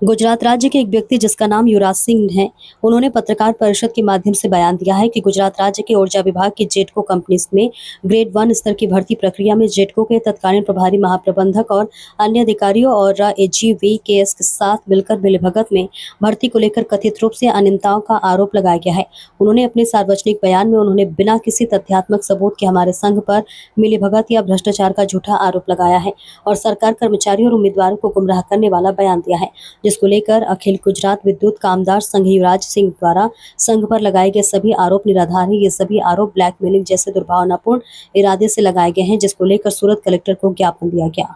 गुजरात राज्य के एक व्यक्ति जिसका नाम युवराज सिंह है, उन्होंने पत्रकार परिषद के माध्यम से बयान दिया है कि गुजरात राज्य के ऊर्जा विभाग की जेटको कंपनीज में ग्रेड 1 स्तर की भर्ती प्रक्रिया में जेटको के तत्कालीन प्रभारी महाप्रबंधक और अन्य अधिकारियों और AGVKS के साथ मिलकर मिलीभगत में भर्ती को लेकर कथित रूप से अनियमितताओं का आरोप लगाया गया है। उन्होंने अपने सार्वजनिक बयान में उन्होंने बिना किसी तथ्यात्मक सबूत के हमारे संघ पर मिलीभगत या भ्रष्टाचार का झूठा आरोप लगाया है और सरकार कर्मचारियों और उम्मीदवारों को गुमराह करने वाला बयान दिया है, जिसको लेकर अखिल गुजरात विद्युत कामदार संघ युवराज सिंह द्वारा संघ पर लगाए गए सभी आरोप निराधार है। ये सभी आरोप ब्लैकमेलिंग जैसे दुर्भावनापूर्ण इरादे से लगाए गए हैं, जिसको लेकर सूरत कलेक्टर को ज्ञापन दिया गया।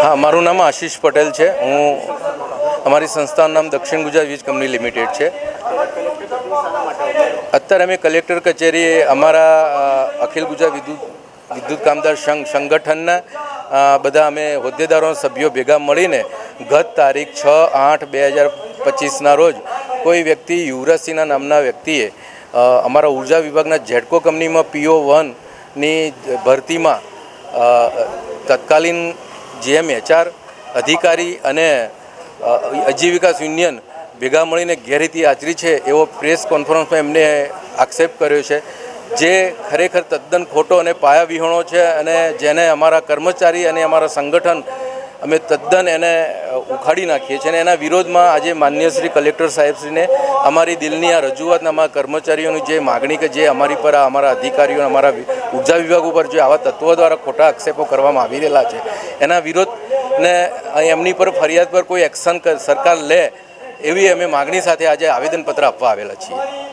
हाँ, मारू नाम आशीष पटेल है। हूँ अमरी संस्था नाम दक्षिण गुजरात वीज कंपनी लिमिटेड है। अत्यारे अमे कलेक्टर कचेरी अमरा अखिल गुजरात विद्युत कामदार संघ संगठन बधा अमे होद्देदारों सभ्यों भेगा मळीने गत तारीख 6/8/2025 ना रोज कोई व्यक्ति युवराज सिंह नामना व्यक्तिए अमरा ऊर्जा विभागना जेटको कंपनी में PO1 नी भर्ती में तत्कालीन GM HR अधिकारी अने आजीविका यूनियन भेगा मळीने गैररीति आचरी है एवो प्रेस कॉन्फ्रन्स में एमने आक्षेप कर्यो छे, जे खरेखर तद्दन खोटो अने पायाविहोणो छे अने जेने अमारा कर्मचारी अने अमारा संगठन अमे तद्दन एने उखाड़ी नाखीए छे। एना विरोधमां आजे माननीय श्री कलेक्टर साहेबश्रीने अमारी दिलनी आ रजूआत अमारा कर्मचारीओनी जे मागणी के जे अमारी पर अमारा अधिकारीओ अमारा ऊर्जा विभाग पर जो आवा तत्वों द्वारा खोटा आक्षेपो करवामां आवी रहेला छे, एना विरोधने एमनी पर फरियाद पर कोई एक्शन सरकार ले एवी अमे मागणी साथे आज आवेदनपत्र आपवा आवेला छीए।